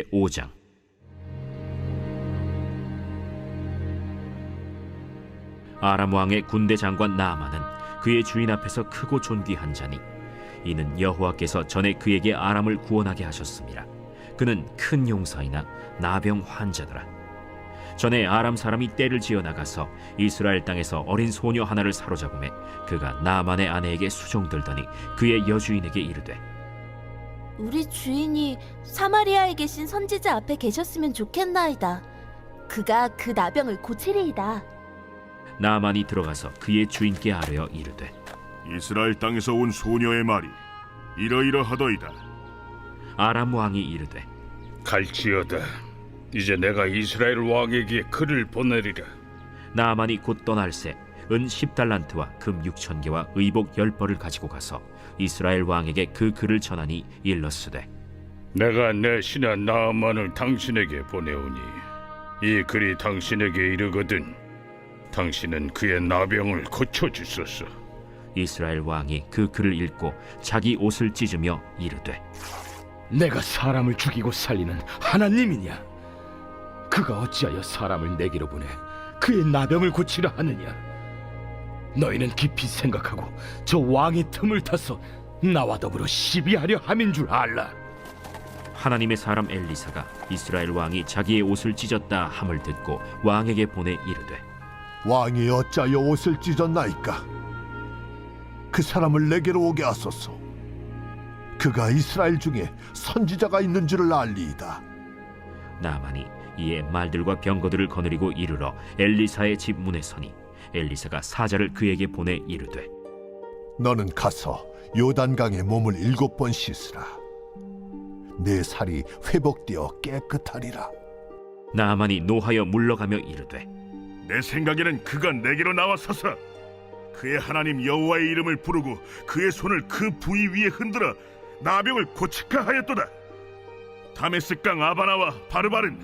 5장. 아람 왕의 군대 장관 나아만은 그의 주인 앞에서 크고 존귀한 자니 이는 여호와께서 전에 그에게 아람을 구원하게 하셨습니다. 그는 큰 용사이나 나병 환자더라. 전에 아람 사람이 떼를 지어 나가서 이스라엘 땅에서 어린 소녀 하나를 사로잡음에 그가 나아만의 아내에게 수종들더니 그의 여주인에게 이르되, 우리 주인이 사마리아에 계신 선지자 앞에 계셨으면 좋겠나이다. 그가 그 나병을 고치리이다. 나아만이 들어가서 그의 주인께 아뢰어 이르되, 이스라엘 땅에서 온 소녀의 말이 이러이러하더이다. 아람 왕이 이르되, 갈지어다. 이제 내가 이스라엘 왕에게 글을 보내리라. 나아만이 곧 떠날새 은 10달란트와 금 6,000개와 의복 10벌을 가지고 가서 이스라엘 왕에게 그 글을 전하니 일렀으되, 내가 내 신하 나아만을 당신에게 보내오니 이 글이 당신에게 이르거든 당신은 그의 나병을 고쳐주소서. 이스라엘 왕이 그 글을 읽고 자기 옷을 찢으며 이르되, 내가 사람을 죽이고 살리는 하나님이냐? 그가 어찌하여 사람을 내게로 보내 그의 나병을 고치려 하느냐? 너희는 깊이 생각하고 저 왕의 틈을 타서 나와 더불어 시비하려 함인 줄 알라. 하나님의 사람 엘리사가 이스라엘 왕이 자기의 옷을 찢었다 함을 듣고 왕에게 보내 이르되, 왕이 어찌하여 옷을 찢었나이까? 그 사람을 내게로 오게 하소서. 그가 이스라엘 중에 선지자가 있는 줄을 알리이다. 나아만이 이에 말들과 병거들을 거느리고 이르러 엘리사의 집 문에 서니 엘리사가 사자를 그에게 보내 이르되, 너는 가서 요단강에 몸을 7번 씻으라. 내 살이 회복되어 깨끗하리라. 나아만이 노하여 물러가며 이르되, 내 생각에는 그가 내게로 나와서서 그의 하나님 여호와의 이름을 부르고 그의 손을 그 부위 위에 흔들어 나병을 고칠까 하였도다. 다메스강 아바나와 바르바른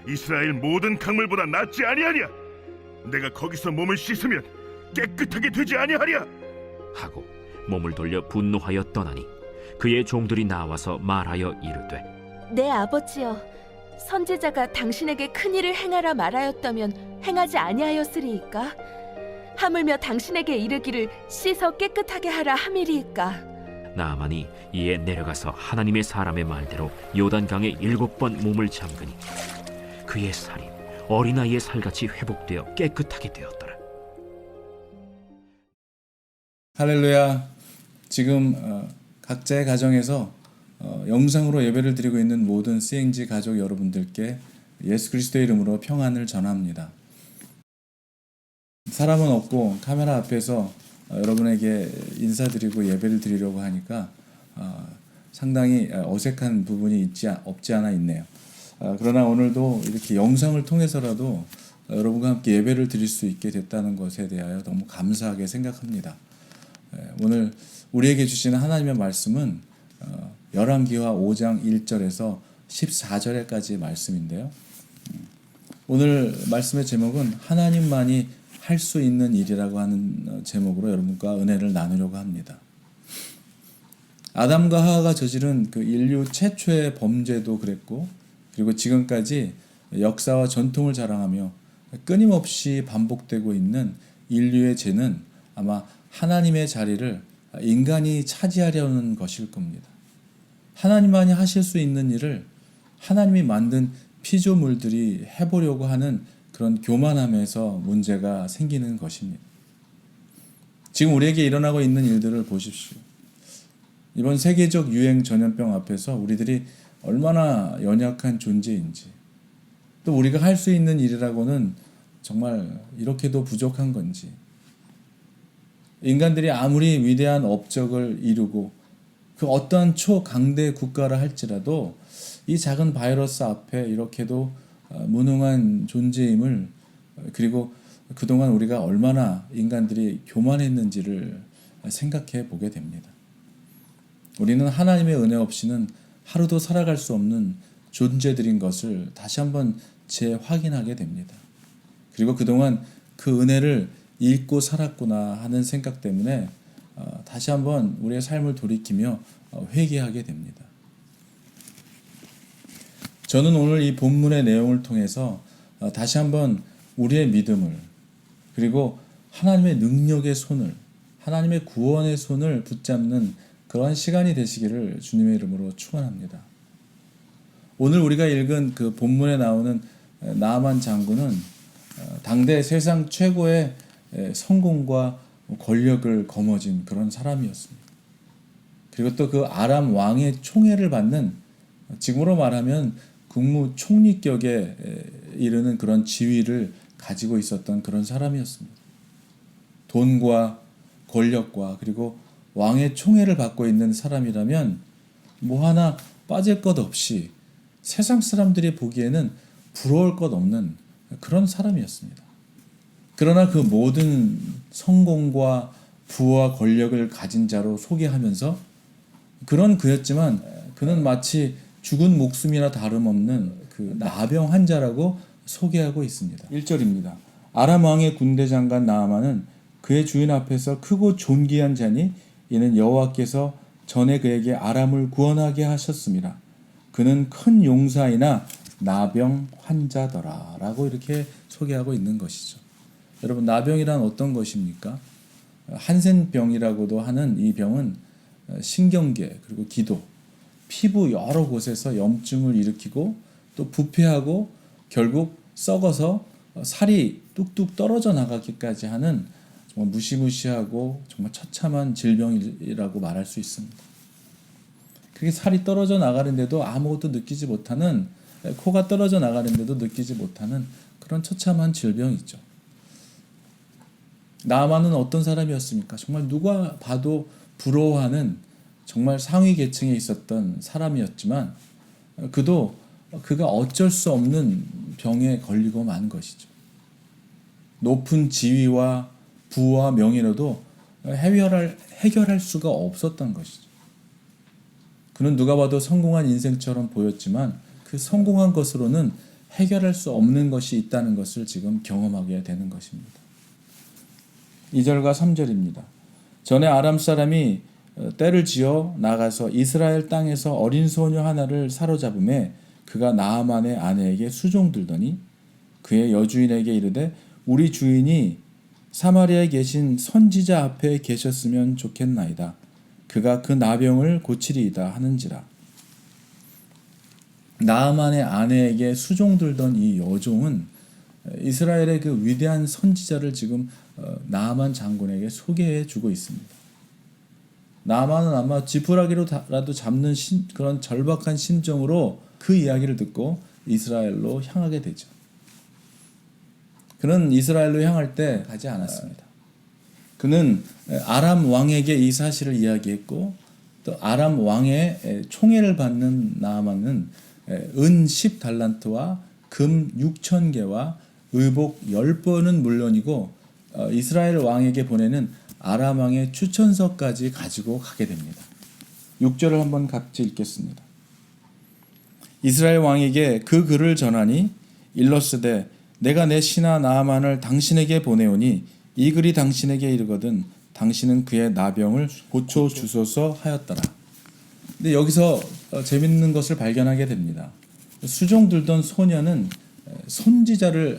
이스라엘 모든 강물보다 낫지 아니하냐? 내가 거기서 몸을 씻으면 깨끗하게 되지 아니하랴? 하고 몸을 돌려 분노하여 떠나니 그의 종들이 나와서 말하여 이르되, 내 아버지여, 선지자가 당신에게 큰 일을 행하라 말하였다면 행하지 아니하였으리이까? 하물며 당신에게 이르기를 씻어 깨끗하게 하라 함이리이까? 나아만이 이에 내려가서 하나님의 사람의 말대로 요단강에 7번 몸을 잠그니 그의 살이 어린아이의 살같이 회복되어 깨끗하게 되었더라. 할렐루야. 지금 각자의 가정에서 영상으로 예배를 드리고 있는 모든 CNG 가족 여러분들께 예수 그리스도의 이름으로 평안을 전합니다. 사람은 없고 카메라 앞에서 여러분에게 인사드리고 예배를 드리려고 하니까 상당히 어색한 부분이 없지 않아 있네요. 그러나 오늘도 이렇게 영상을 통해서라도 여러분과 함께 예배를 드릴 수 있게 됐다는 것에 대하여 너무 감사하게 생각합니다. 오늘 우리에게 주시는 하나님의 말씀은 열왕기하 5장 1절에서 14절까지 말씀인데요. 오늘 말씀의 제목은 하나님만이 할 수 있는 일이라고 하는 제목으로 여러분과 은혜를 나누려고 합니다. 아담과 하와가 저지른 그 인류 최초의 범죄도 그랬고, 그리고 지금까지 역사와 전통을 자랑하며 끊임없이 반복되고 있는 인류의 죄는 아마 하나님의 자리를 인간이 차지하려는 것일 겁니다. 하나님만이 하실 수 있는 일을 하나님이 만든 피조물들이 해보려고 하는 그런 교만함에서 문제가 생기는 것입니다. 지금 우리에게 일어나고 있는 일들을 보십시오. 이번 세계적 유행 전염병 앞에서 우리들이 얼마나 연약한 존재인지, 또 우리가 할 수 있는 일이라고는 정말 이렇게도 부족한 건지, 인간들이 아무리 위대한 업적을 이루고 그 어떠한 초강대 국가를 할지라도 이 작은 바이러스 앞에 이렇게도 무능한 존재임을, 그리고 그동안 우리가 얼마나 인간들이 교만했는지를 생각해 보게 됩니다. 우리는 하나님의 은혜 없이는 하루도 살아갈 수 없는 존재들인 것을 다시 한번 재확인하게 됩니다. 그리고 그동안 그 은혜를 잊고 살았구나 하는 생각 때문에 다시 한번 우리의 삶을 돌이키며 회개하게 됩니다. 저는 오늘 이 본문의 내용을 통해서 다시 한번 우리의 믿음을, 그리고 하나님의 능력의 손을, 하나님의 구원의 손을 붙잡는 그런 시간이 되시기를 주님의 이름으로 축원합니다. 오늘 우리가 읽은 그 본문에 나오는 나아만 장군은 당대 세상 최고의 성공과 권력을 거머쥔 그런 사람이었습니다. 그리고 또 그 아람 왕의 총애를 받는, 지금으로 말하면 국무총리격에 이르는 그런 지위를 가지고 있었던 그런 사람이었습니다. 돈과 권력과 그리고 왕의 총애를 받고 있는 사람이라면 뭐 하나 빠질 것 없이 세상 사람들이 보기에는 부러울 것 없는 그런 사람이었습니다. 그러나 그 모든 성공과 부와 권력을 가진 자로 소개하면서 그런 그였지만 그는 마치 죽은 목숨이나 다름없는 그 나병 환자라고 소개하고 있습니다. 1절입니다. 아람 왕의 군대 장관 나아만은 그의 주인 앞에서 크고 존귀한 자니 이는 여호와께서 전에 그에게 아람을 구원하게 하셨습니다. 그는 큰 용사이나 나병 환자더라 라고 이렇게 소개하고 있는 것이죠. 여러분, 나병이란 어떤 것입니까? 한센병이라고도 하는 이 병은 신경계 그리고 기도, 피부 여러 곳에서 염증을 일으키고 또 부패하고 결국 썩어서 살이 뚝뚝 떨어져 나가기까지 하는 정말 무시무시하고 정말 처참한 질병이라고 말할 수 있습니다. 그게 살이 떨어져 나가는데도 아무것도 느끼지 못하는, 코가 떨어져 나가는데도 느끼지 못하는 그런 처참한 질병이죠. 나아만은 어떤 사람이었습니까? 정말 누가 봐도 부러워하는 정말 상위 계층에 있었던 사람이었지만 그가 어쩔 수 없는 병에 걸리고 만 것이죠. 높은 지위와 부와 명예로도 해결할 수가 없었던 것이죠. 그는 누가 봐도 성공한 인생처럼 보였지만 그 성공한 것으로는 해결할 수 없는 것이 있다는 것을 지금 경험하게 되는 것입니다. 2절과 3절입니다. 전에 아람 사람이 떼를 지어 나가서 이스라엘 땅에서 어린 소녀 하나를 사로잡음에 그가 나아만의 아내에게 수종들더니 그의 여주인에게 이르되 우리 주인이 사마리아에 계신 선지자 앞에 계셨으면 좋겠나이다. 그가 그 나병을 고치리이다 하는지라. 나아만의 아내에게 수종들던 이 여종은 이스라엘의 그 위대한 선지자를 지금 나아만 장군에게 소개해 주고 있습니다. 나아만은 아마 지푸라기로라도 잡는 그런 절박한 심정으로 그 이야기를 듣고 이스라엘로 향하게 되죠. 그는 이스라엘로 향할 때 가지 않았습니다. 그는 아람 왕에게 이 사실을 이야기했고 또 아람 왕의 총애를 받는 나아만은 은 10달란트와 금 6,000개와 의복 10번은 물론이고 이스라엘 왕에게 보내는 아람 왕의 추천서까지 가지고 가게 됩니다. 6절을 한번 같이 읽겠습니다. 이스라엘 왕에게 그 글을 전하니 일러스되 내가 내 신하 나아만을 당신에게 보내오니 이 글이 당신에게 이르거든 당신은 그의 나병을 고쳐 주소서 하였더라. 근데 여기서 재밌는 것을 발견하게 됩니다. 수종 들던 소녀는 선지자를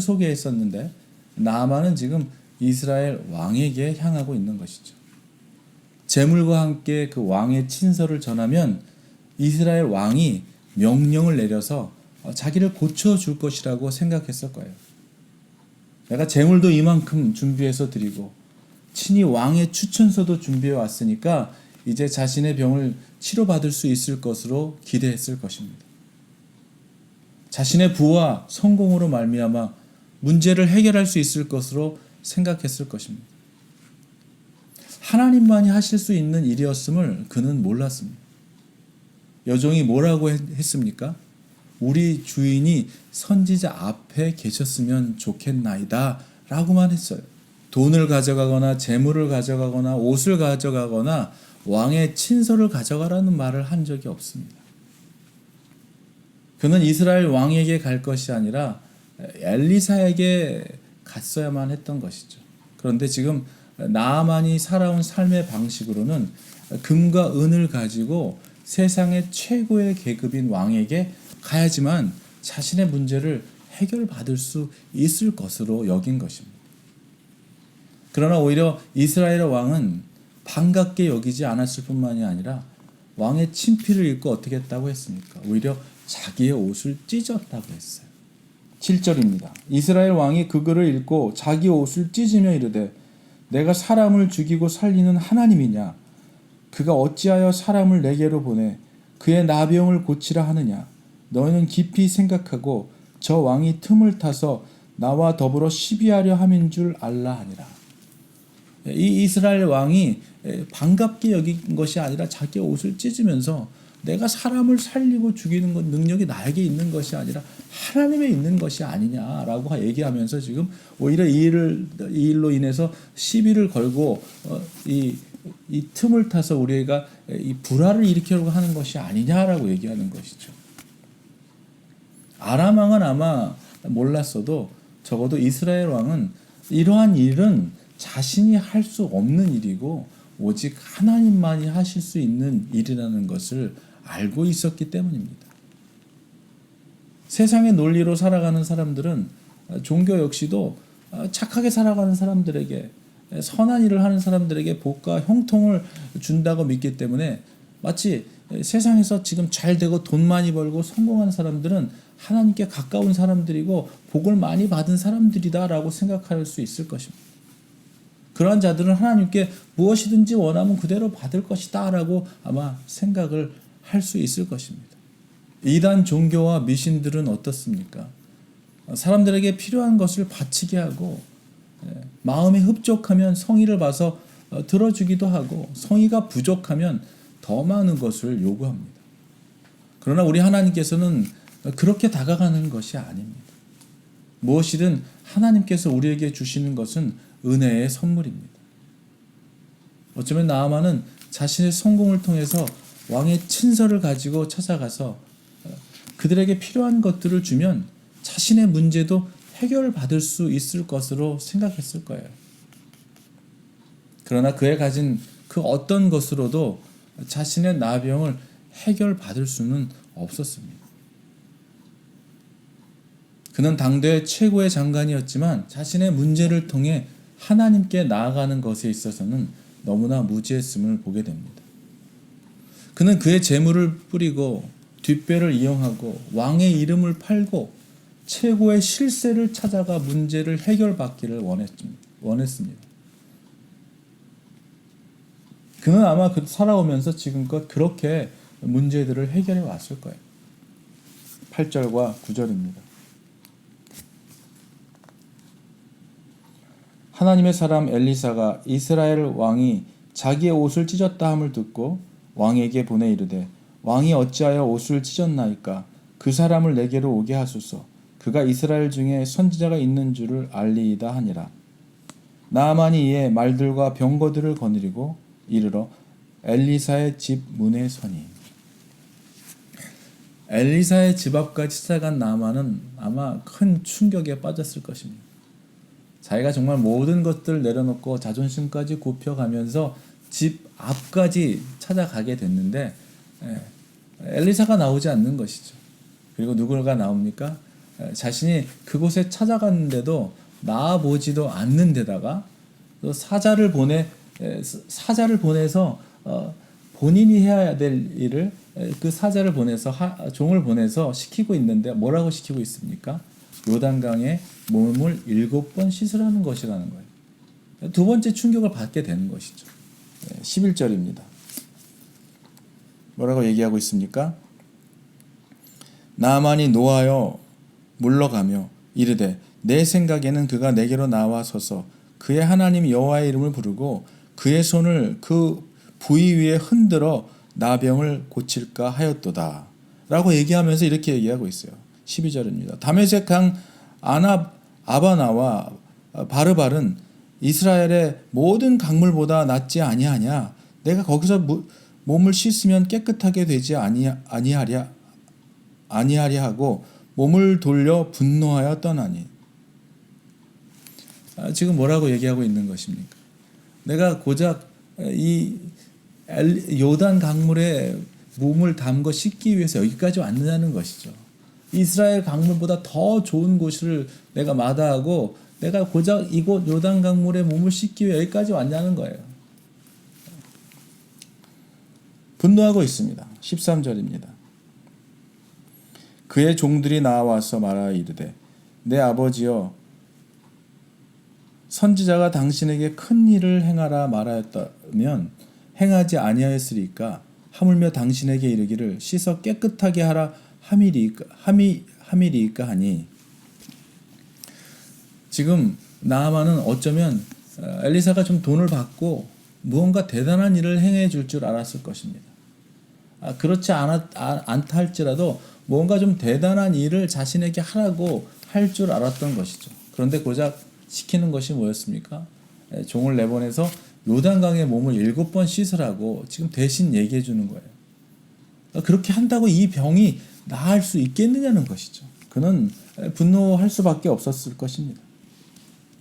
소개했었는데 나아만은 지금 이스라엘 왕에게 향하고 있는 것이죠. 제물과 함께 그 왕의 친서를 전하면 이스라엘 왕이 명령을 내려서 자기를 고쳐줄 것이라고 생각했을 거예요. 내가 제물도 이만큼 준비해서 드리고 친히 왕의 추천서도 준비해 왔으니까 이제 자신의 병을 치료받을 수 있을 것으로 기대했을 것입니다. 자신의 부와 성공으로 말미암아 문제를 해결할 수 있을 것으로 생각했을 것입니다. 하나님만이 하실 수 있는 일이었음을 그는 몰랐습니다. 여종이 뭐라고 했습니까? 우리 주인이 선지자 앞에 계셨으면 좋겠나이다 라고만 했어요. 돈을 가져가거나 재물을 가져가거나 옷을 가져가거나 왕의 친서를 가져가라는 말을 한 적이 없습니다. 그는 이스라엘 왕에게 갈 것이 아니라 엘리사에게 갔어야만 했던 것이죠. 그런데 지금 나아만이 살아온 삶의 방식으로는 금과 은을 가지고 세상의 최고의 계급인 왕에게 가야지만 자신의 문제를 해결받을 수 있을 것으로 여긴 것입니다. 그러나 오히려 이스라엘 왕은 반갑게 여기지 않았을 뿐만이 아니라 왕의 친필을 읽고 어떻게 했다고 했습니까? 오히려 자기의 옷을 찢었다고 했어요. 7절입니다. 이스라엘 왕이 그 글을 읽고 자기 옷을 찢으며 이르되 내가 사람을 죽이고 살리는 하나님이냐? 그가 어찌하여 사람을 내게로 보내 그의 나병을 고치라 하느냐? 너희는 깊이 생각하고 저 왕이 틈을 타서 나와 더불어 시비하려 함인 줄 알라 하니라. 이 이스라엘 왕이 반갑게 여긴 것이 아니라 자기 옷을 찢으면서 내가 사람을 살리고 죽이는 것 능력이 나에게 있는 것이 아니라 하나님에 있는 것이 아니냐라고 얘기하면서 지금 오히려 이 일로 인해서 시비를 걸고 이 틈을 타서 우리가 이 불화를 일으키려고 하는 것이 아니냐라고 얘기하는 것이죠. 아람 왕은 아마 몰랐어도 적어도 이스라엘 왕은 이러한 일은 자신이 할 수 없는 일이고 오직 하나님만이 하실 수 있는 일이라는 것을 알고 있었기 때문입니다. 세상의 논리로 살아가는 사람들은 종교 역시도 착하게 살아가는 사람들에게 선한 일을 하는 사람들에게 복과 형통을 준다고 믿기 때문에 마치 세상에서 지금 잘 되고 돈 많이 벌고 성공한 사람들은 하나님께 가까운 사람들이고 복을 많이 받은 사람들이다라고 생각할 수 있을 것입니다. 그러한 자들은 하나님께 무엇이든지 원하면 그대로 받을 것이다 라고 아마 생각을 할 수 있을 것입니다. 이단 종교와 미신들은 어떻습니까? 사람들에게 필요한 것을 바치게 하고 마음이 흡족하면 성의를 봐서 들어주기도 하고 성의가 부족하면 더 많은 것을 요구합니다. 그러나 우리 하나님께서는 그렇게 다가가는 것이 아닙니다. 무엇이든 하나님께서 우리에게 주시는 것은 은혜의 선물입니다. 어쩌면 나아만은 자신의 성공을 통해서 왕의 친서를 가지고 찾아가서 그들에게 필요한 것들을 주면 자신의 문제도 해결받을 수 있을 것으로 생각했을 거예요. 그러나 그에 가진 그 어떤 것으로도 자신의 나병을 해결받을 수는 없었습니다. 그는 당대 최고의 장관이었지만 자신의 문제를 통해 하나님께 나아가는 것에 있어서는 너무나 무지했음을 보게 됩니다. 그는 그의 재물을 뿌리고 뒷배를 이용하고 왕의 이름을 팔고 최고의 실세를 찾아가 문제를 해결받기를 원했습니다. 그는 아마 살아오면서 지금껏 그렇게 문제들을 해결해 왔을 거예요. 8절과 9절입니다. 하나님의 사람 엘리사가 이스라엘 왕이 자기의 옷을 찢었다 함을 듣고 왕에게 보내 이르되 왕이 어찌하여 옷을 찢었나이까? 그 사람을 내게로 오게 하소서. 그가 이스라엘 중에 선지자가 있는 줄을 알리이다 하니라. 나아만이 이에 말들과 병거들을 거느리고 이르러 엘리사의 집 문에 서니. 엘리사의 집 앞까지 찾아간 나아만은 아마 큰 충격에 빠졌을 것입니다. 자기가 정말 모든 것들을 내려놓고 자존심까지 굽혀가면서 집 앞까지 찾아가게 됐는데 엘리사가 나오지 않는 것이죠. 그리고 누구가 나옵니까? 자신이 그곳에 찾아갔는데도 나아보지도 않는 데다가 또 사자를 보내서 본인이 해야 될 일을 그 사자를 보내서 종을 보내서 시키고 있는데 뭐라고 시키고 있습니까? 요단강에 몸을 7번 씻으라는 것이라는 거예요. 두 번째 충격을 받게 되는 것이죠. 11절입니다. 뭐라고 얘기하고 있습니까? 나아만이 노하여 물러가며 이르되 내 생각에는 그가 내게로 나와서서 그의 하나님 여호와의 이름을 부르고 그의 손을 그 부위 위에 흔들어 나병을 고칠까 하였도다 라고 얘기하면서 이렇게 얘기하고 있어요. 12절입니다. 다메섹 강 아바나와 바르발은 이스라엘의 모든 강물보다 낫지 아니하냐? 내가 거기서 몸을 씻으면 깨끗하게 되지 아니하랴 하고 몸을 돌려 분노하여 떠나니. 지금 뭐라고 얘기하고 있는 것입니까? 내가 고작 이 요단 강물에 몸을 담궈 씻기 위해서 여기까지 왔느냐는 것이죠. 이스라엘 강물보다 더 좋은 곳을 내가 마다하고 내가 고작 이곳 요단 강물에 몸을 씻기 위해 여기까지 왔냐는 거예요. 분노하고 있습니다. 13절입니다. 그의 종들이 나와서 말하여 이르되 내 아버지여 선지자가 당신에게 큰 일을 행하라 말하였다면 행하지 아니하였으리까 하물며 당신에게 이르기를 씻어 깨끗하게 하라 함이리이까 하니. 지금 나아만은 어쩌면 엘리사가 좀 돈을 받고 무언가 대단한 일을 행해 줄 줄 알았을 것입니다. 그렇지 않다 할지라도 뭔가 좀 대단한 일을 자신에게 하라고 할 줄 알았던 것이죠. 그런데 고작 시키는 것이 뭐였습니까? 종을 내보내서 요단강에 몸을 7번 씻으라고 지금 대신 얘기해 주는 거예요. 그렇게 한다고 이 병이 나을 수 있겠느냐는 것이죠. 그는 분노할 수밖에 없었을 것입니다.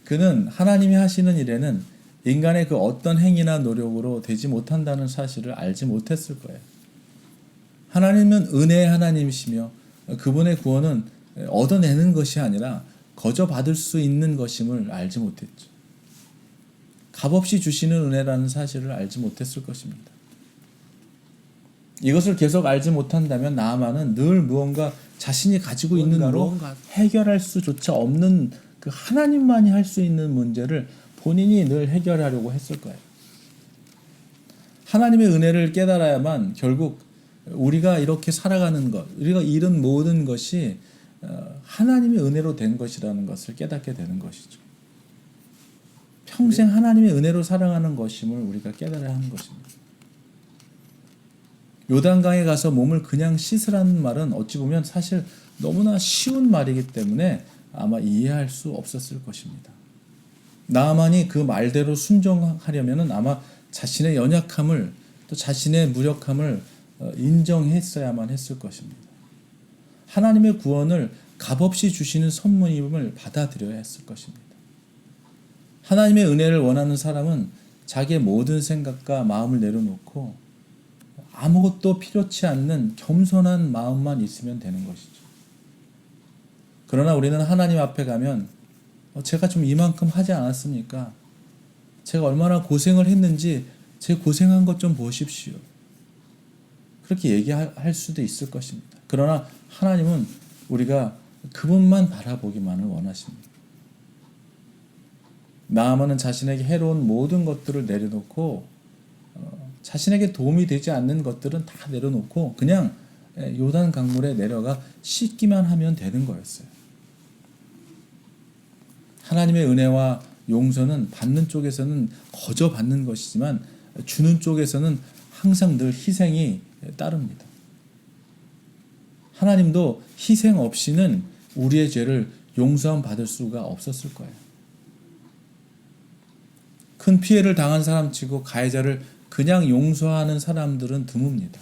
그는 하나님이 하시는 일에는 인간의 그 어떤 행위나 노력으로 되지 못한다는 사실을 알지 못했을 거예요. 하나님은 은혜의 하나님이시며 그분의 구원은 얻어내는 것이 아니라 거저 받을 수 있는 것임을 알지 못했죠. 값없이 주시는 은혜라는 사실을 알지 못했을 것입니다. 이것을 계속 알지 못한다면 나아만은 늘 무언가 자신이 가지고 있는 으로 해결할 수조차 없는 그 하나님만이 할 수 있는 문제를 본인이 늘 해결하려고 했을 거예요. 하나님의 은혜를 깨달아야만 결국 우리가 이렇게 살아가는 것, 우리가 잃은 모든 것이 하나님의 은혜로 된 것이라는 것을 깨닫게 되는 것이죠. 평생 하나님의 은혜로 살아가는 것임을 우리가 깨달아야 하는 것입니다. 요단강에 가서 몸을 그냥 씻으라는 말은 어찌 보면 사실 너무나 쉬운 말이기 때문에 아마 이해할 수 없었을 것입니다. 나아만이 그 말대로 순종하려면 아마 자신의 연약함을 또 자신의 무력함을 인정했어야만 했을 것입니다. 하나님의 구원을 값없이 주시는 선물임을 받아들여야 했을 것입니다. 하나님의 은혜를 원하는 사람은 자기의 모든 생각과 마음을 내려놓고 아무것도 필요치 않는 겸손한 마음만 있으면 되는 것이죠. 그러나 우리는 하나님 앞에 가면 제가 좀 이만큼 하지 않았습니까? 제가 얼마나 고생을 했는지 제 고생한 것 좀 보십시오. 그렇게 얘기할 수도 있을 것입니다. 그러나 하나님은 우리가 그분만 바라보기만을 원하십니다. 나아만은 자신에게 해로운 모든 것들을 내려놓고 자신에게 도움이 되지 않는 것들은 다 내려놓고 그냥 요단 강물에 내려가 씻기만 하면 되는 거였어요. 하나님의 은혜와 용서는 받는 쪽에서는 거저 받는 것이지만 주는 쪽에서는 항상 늘 희생이 따릅니다. 하나님도 희생 없이는 우리의 죄를 용서함 받을 수가 없었을 거예요. 큰 피해를 당한 사람치고 가해자를 그냥 용서하는 사람들은 드뭅니다.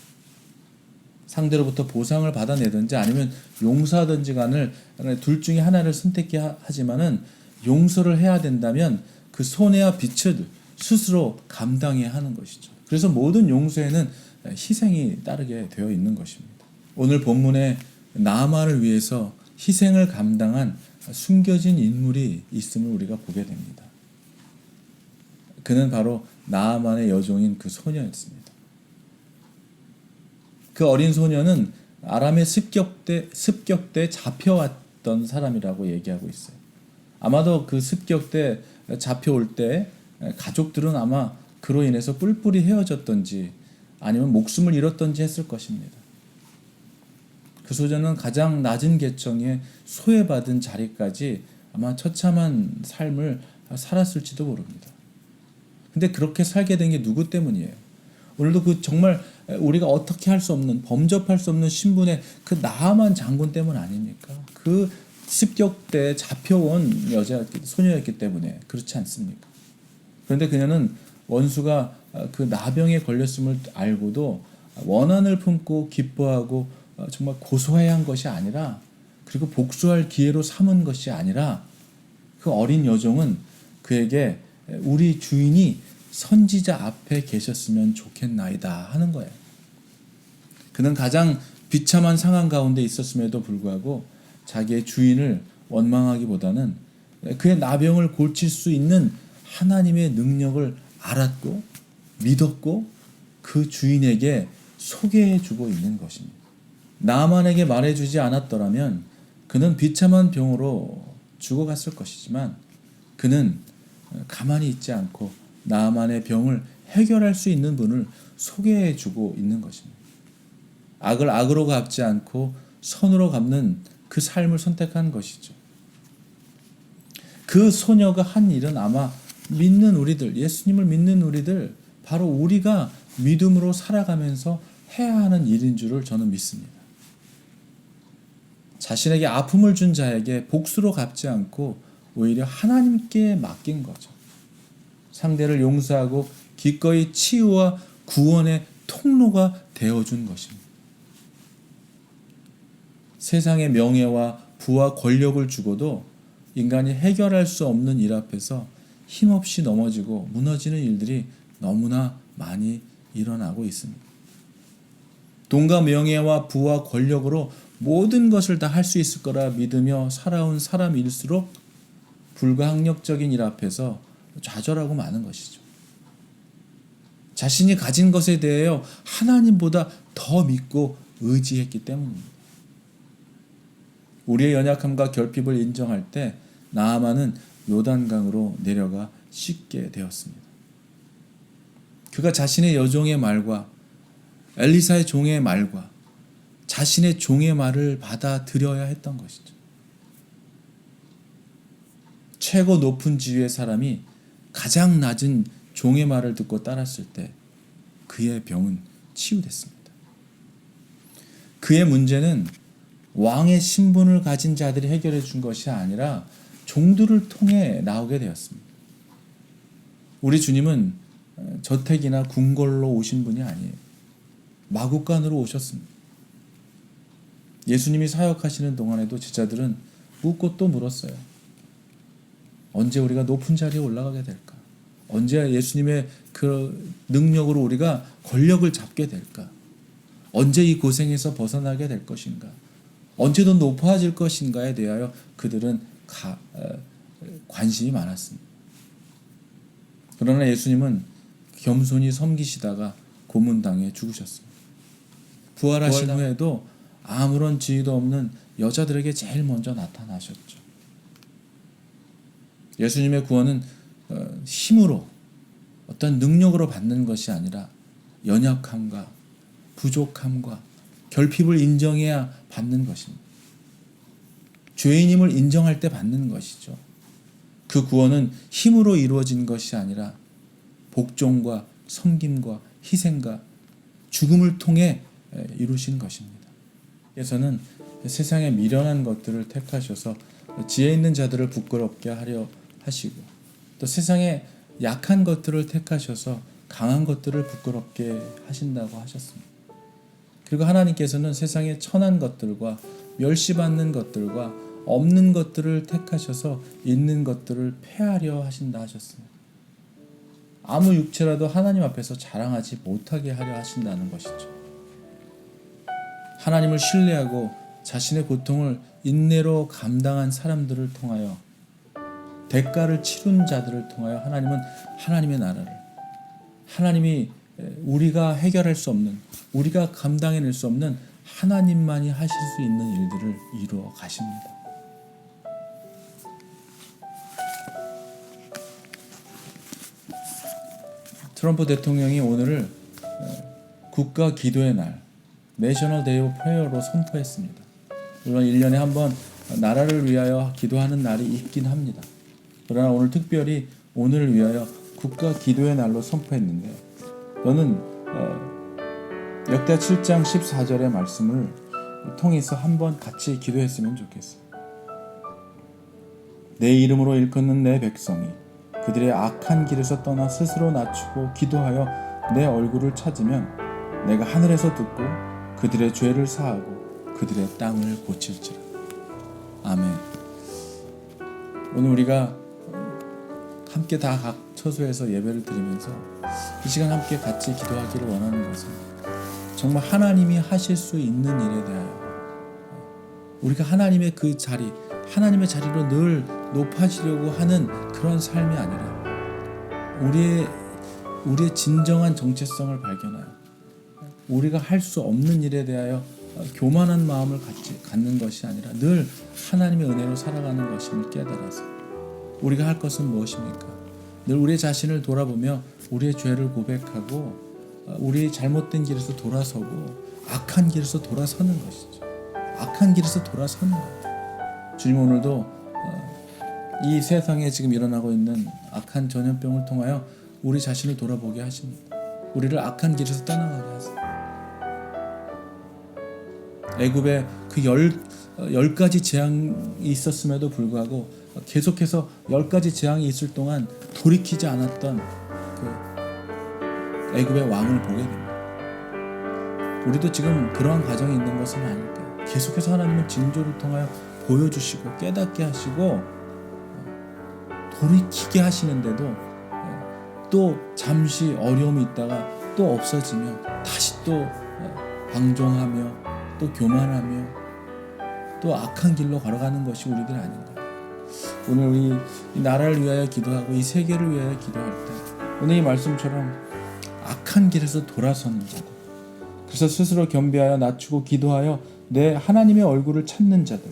상대로부터 보상을 받아내든지 아니면 용서하든지 간을 둘 중에 하나를 선택하지만은 용서를 해야 된다면 그 손해와 빚을 스스로 감당해야 하는 것이죠. 그래서 모든 용서에는 희생이 따르게 되어 있는 것입니다. 오늘 본문에 나아만을 위해서 희생을 감당한 숨겨진 인물이 있음을 우리가 보게 됩니다. 그는 바로 나아만의 여종인 그 소녀였습니다. 그 어린 소녀는 아람의 습격대 잡혀왔던 사람이라고 얘기하고 있어요. 아마도 그 습격대 잡혀올 때 가족들은 아마 그로 인해서 뿔뿔이 헤어졌던지 아니면 목숨을 잃었던지 했을 것입니다. 그 소녀는 가장 낮은 계층에 소외받은 자리까지 아마 처참한 삶을 살았을지도 모릅니다. 근데 그렇게 살게 된 게 누구 때문이에요? 오늘도 그 정말 우리가 어떻게 할 수 없는 범접할 수 없는 신분의 그 나아만 장군 때문 아닙니까? 그 습격대에 잡혀온 소녀였기 때문에 그렇지 않습니까? 그런데 그녀는 원수가 그 나병에 걸렸음을 알고도 원한을 품고 기뻐하고 정말 고소해야 한 것이 아니라 그리고 복수할 기회로 삼은 것이 아니라 그 어린 여종은 그에게 우리 주인이 선지자 앞에 계셨으면 좋겠나이다 하는 거예요. 그는 가장 비참한 상황 가운데 있었음에도 불구하고 자기의 주인을 원망하기보다는 그의 나병을 고칠 수 있는 하나님의 능력을 알았고 믿었고 그 주인에게 소개해주고 있는 것입니다. 나만에게 말해주지 않았더라면 그는 비참한 병으로 죽어갔을 것이지만 그는 가만히 있지 않고 나만의 병을 해결할 수 있는 분을 소개해주고 있는 것입니다. 악을 악으로 갚지 않고 선으로 갚는 그 삶을 선택한 것이죠. 그 소녀가 한 일은 아마 믿는 우리들, 예수님을 믿는 우리들, 바로 우리가 믿음으로 살아가면서 해야 하는 일인 줄을 저는 믿습니다. 자신에게 아픔을 준 자에게 복수로 갚지 않고 오히려 하나님께 맡긴 거죠. 상대를 용서하고 기꺼이 치유와 구원의 통로가 되어준 것입니다. 세상의 명예와 부와 권력을 주고도 인간이 해결할 수 없는 일 앞에서 힘없이 넘어지고 무너지는 일들이 너무나 많이 일어나고 있습니다. 돈과 명예와 부와 권력으로 모든 것을 다 할 수 있을 거라 믿으며 살아온 사람일수록 불가항력적인 일 앞에서 좌절하고 마는 것이죠. 자신이 가진 것에 대하여 하나님보다 더 믿고 의지했기 때문입니다. 우리의 연약함과 결핍을 인정할 때 나아만은 요단강으로 내려가 씻게 되었습니다. 그가 자신의 여종의 말과 엘리사의 종의 말과 자신의 종의 말을 받아들여야 했던 것이죠. 최고 높은 지위의 사람이 가장 낮은 종의 말을 듣고 따랐을 때 그의 병은 치유됐습니다. 그의 문제는 왕의 신분을 가진 자들이 해결해 준 것이 아니라 종들을 통해 나오게 되었습니다. 우리 주님은 저택이나 궁궐로 오신 분이 아니에요. 마구간으로 오셨습니다. 예수님이 사역하시는 동안에도 제자들은 묻고 또 물었어요. 언제 우리가 높은 자리에 올라가게 될까? 언제 예수님의 그 능력으로 우리가 권력을 잡게 될까? 언제 이 고생에서 벗어나게 될 것인가? 언제 더 높아질 것인가에 대하여 그들은 관심이 많았습니다. 그러나 예수님은 겸손히 섬기시다가 고문당해 죽으셨습니다. 부활하신 후에도 아무런 지위도 없는 여자들에게 제일 먼저 나타나셨죠. 예수님의 구원은 힘으로 어떤 능력으로 받는 것이 아니라 연약함과 부족함과 결핍을 인정해야 받는 것입니다. 죄인임을 인정할 때 받는 것이죠. 그 구원은 힘으로 이루어진 것이 아니라 복종과 섬김과 희생과 죽음을 통해 이루신 것입니다. 그래서는 세상의 미련한 것들을 택하셔서 지혜 있는 자들을 부끄럽게 하려 하시고 또 세상의 약한 것들을 택하셔서 강한 것들을 부끄럽게 하신다고 하셨습니다. 그리고 하나님께서는 세상의 천한 것들과 멸시받는 것들과 없는 것들을 택하셔서 있는 것들을 폐하려 하신다 하셨습니다. 아무 육체라도 하나님 앞에서 자랑하지 못하게 하려 하신다는 것이죠. 하나님을 신뢰하고 자신의 고통을 인내로 감당한 사람들을 통하여 대가를 치른 자들을 통하여 하나님은 하나님의 나라를 하나님이 우리가 해결할 수 없는 우리가 감당해낼 수 없는 하나님만이 하실 수 있는 일들을 이루어 가십니다. 트럼프 대통령이 오늘을 국가 기도의 날 National Day of Prayer로 선포했습니다. 물론 1년에 한 번 나라를 위하여 기도하는 날이 있긴 합니다. 그러나 오늘 특별히 오늘을 위하여 국가 기도의 날로 선포했는데 저는 역대 7장 14절의 말씀을 통해서 한번 같이 기도했으면 좋겠어요. 내 이름으로 일컫는 내 백성이 그들의 악한 길에서 떠나 스스로 낮추고 기도하여 내 얼굴을 찾으면 내가 하늘에서 듣고 그들의 죄를 사하고 그들의 땅을 고칠지라. 아멘. 오늘 우리가 함께 다 각 처소에서 예배를 드리면서 이 시간 함께 같이 기도하기를 원하는 것은 정말 하나님이 하실 수 있는 일에 대하여 우리가 하나님의 그 자리, 하나님의 자리로 늘 높아지려고 하는 그런 삶이 아니라 우리의 진정한 정체성을 발견하여 우리가 할 수 없는 일에 대하여 교만한 마음을 갖는 것이 아니라 늘 하나님의 은혜로 살아가는 것임을 깨달아서 우리가 할 것은 무엇입니까? 늘 우리 자신을 돌아보며 우리의 죄를 고백하고 우리 잘못된 길에서 돌아서고 악한 길에서 돌아서는 것이죠. 악한 길에서 돌아서는 거예요. 주님 오늘도 이 세상에 지금 일어나고 있는 악한 전염병을 통하여 우리 자신을 돌아보게 하십니다. 우리를 악한 길에서 떠나가게 하세요. 애굽에 그 10가지 재앙이 있었음에도 불구하고 계속해서 10가지 재앙이 있을 동안 돌이키지 않았던 그 애굽의 왕을 보게 됩니다. 우리도 지금 그러한 과정이 있는 것은 아닐까요? 계속해서 하나님은 징조를 통하여 보여주시고 깨닫게 하시고 돌이키게 하시는데도 또 잠시 어려움이 있다가 또 없어지며 다시 또 방종하며 또 교만하며 또 악한 길로 걸어가는 것이 우리들 아닌가. 오늘 우리 이 나라를 위하여 기도하고 이 세계를 위하여 기도할 때 오늘 이 말씀처럼 악한 길에서 돌아서는 자들, 그래서 스스로 겸비하여 낮추고 기도하여 내 하나님의 얼굴을 찾는 자들,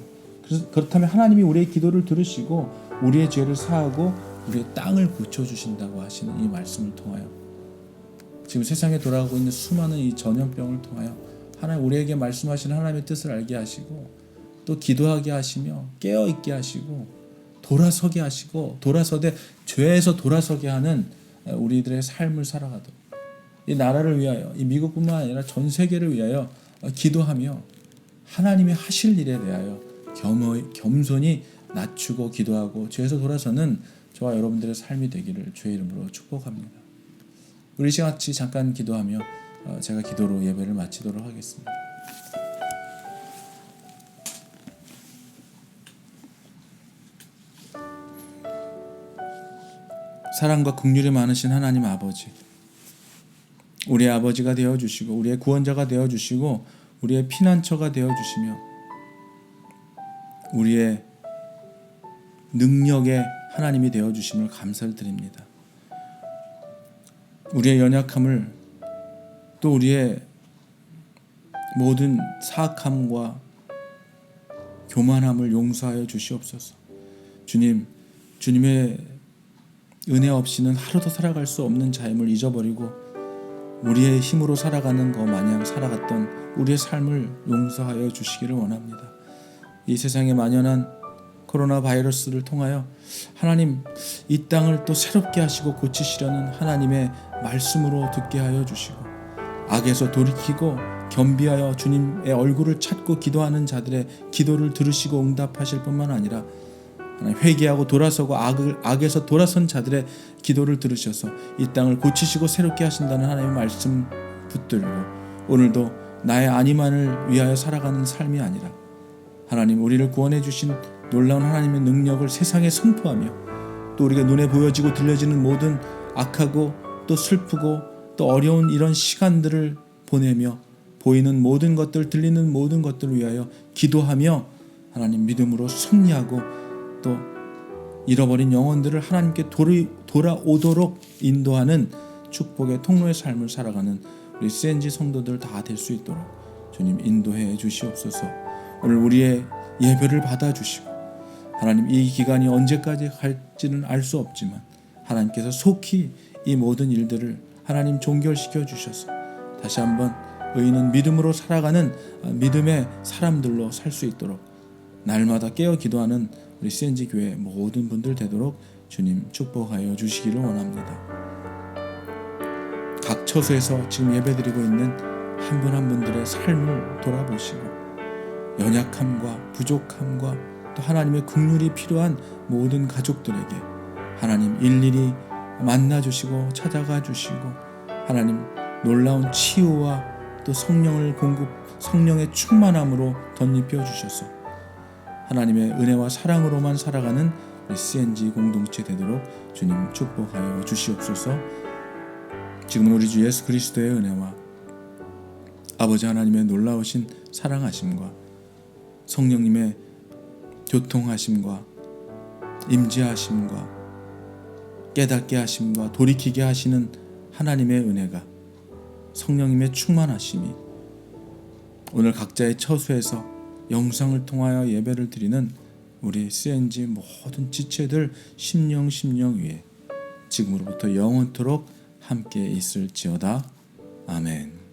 그렇다면 하나님이 우리의 기도를 들으시고 우리의 죄를 사하고 우리의 땅을 고쳐주신다고 하시는 이 말씀을 통하여 지금 세상에 돌아가고 있는 수많은 이 전염병을 통하여 하나님 우리에게 말씀하시는 하나님의 뜻을 알게 하시고 또 기도하게 하시며 깨어있게 하시고 돌아서게 하시고 돌아서되 죄에서 돌아서게 하는 우리들의 삶을 살아가도록 이 나라를 위하여 이 미국뿐만 아니라 전 세계를 위하여 기도하며 하나님이 하실 일에 대하여 겸손히 낮추고 기도하고 죄에서 돌아서는 저와 여러분들의 삶이 되기를 주의 이름으로 축복합니다. 우리 같이 잠깐 기도하며 제가 기도로 예배를 마치도록 하겠습니다. 사랑과 긍휼이 많으신 하나님 아버지, 우리의 아버지가 되어주시고 우리의 구원자가 되어주시고 우리의 피난처가 되어주시며 우리의 능력의 하나님이 되어주심을 감사를 드립니다. 우리의 연약함을 또 우리의 모든 사악함과 교만함을 용서하여 주시옵소서. 주님, 주님의 은혜 없이는 하루도 살아갈 수 없는 자임을 잊어버리고 우리의 힘으로 살아가는 것 마냥 살아갔던 우리의 삶을 용서하여 주시기를 원합니다. 이 세상에 만연한 코로나 바이러스를 통하여 하나님 이 땅을 또 새롭게 하시고 고치시려는 하나님의 말씀으로 듣게 하여 주시고 악에서 돌이키고 겸비하여 주님의 얼굴을 찾고 기도하는 자들의 기도를 들으시고 응답하실 뿐만 아니라 회개하고 돌아서고 악에서 돌아선 자들의 기도를 들으셔서 이 땅을 고치시고 새롭게 하신다는 하나님의 말씀 붙들고 오늘도 나의 안위만을 위하여 살아가는 삶이 아니라 하나님 우리를 구원해 주신 놀라운 하나님의 능력을 세상에 선포하며 또 우리가 눈에 보여지고 들려지는 모든 악하고 또 슬프고 또 어려운 이런 시간들을 보내며 보이는 모든 것들 들리는 모든 것들을 위하여 기도하며 하나님 믿음으로 승리하고 또 잃어버린 영혼들을 하나님께 돌아오도록 인도하는 축복의 통로의 삶을 살아가는 우리 CNG 성도들 다 될 수 있도록 주님 인도해 주시옵소서. 오늘 우리의 예배를 받아주시고 하나님 이 기간이 언제까지 갈지는 알 수 없지만 하나님께서 속히 이 모든 일들을 하나님 종결시켜 주셔서 다시 한번 의인은 믿음으로 살아가는 믿음의 사람들로 살 수 있도록 날마다 깨어 기도하는 우리 CNG 교회 모든 분들 되도록 주님 축복하여 주시기를 원합니다. 각 처소에서 지금 예배드리고 있는 한 분 한 분들의 삶을 돌아보시고 연약함과 부족함과 또 하나님의 긍휼이 필요한 모든 가족들에게 하나님 일일이 만나주시고 찾아가 주시고 하나님 놀라운 치유와 또 성령의 충만함으로 덧입혀 주셔서 하나님의 은혜와 사랑으로만 살아가는 우리 CNG 공동체 되도록 주님 축복하여 주시옵소서. 지금 우리 주 예수 그리스도의 은혜와 아버지 하나님의 놀라우신 사랑하심과 성령님의 교통하심과 임재하심과 깨닫게 하심과 돌이키게 하시는 하나님의 은혜가, 성령님의 충만하심이 오늘 각자의 처소에서 영상을 통하여 예배를 드리는 우리 CNG 모든 지체들 심령 위에 지금으로부터 영원토록 함께 있을지어다. 아멘.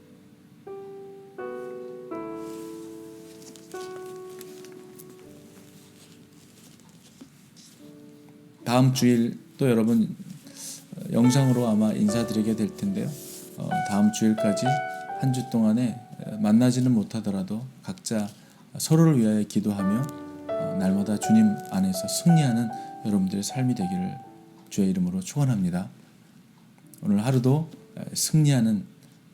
다음 주일 또 여러분 영상으로 아마 인사드리게 될 텐데요. 다음 주일까지 한 주 동안에 만나지는 못하더라도 각자 서로를 위하여 기도하며 날마다 주님 안에서 승리하는 여러분들의 삶이 되기를 주의 이름으로 축원합니다. 오늘 하루도 승리하는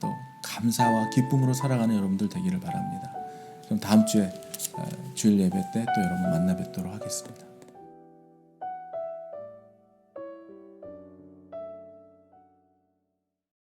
또 감사와 기쁨으로 살아가는 여러분들 되기를 바랍니다. 그럼 다음 주에 주일 예배 때 또 여러분 만나 뵙도록 하겠습니다.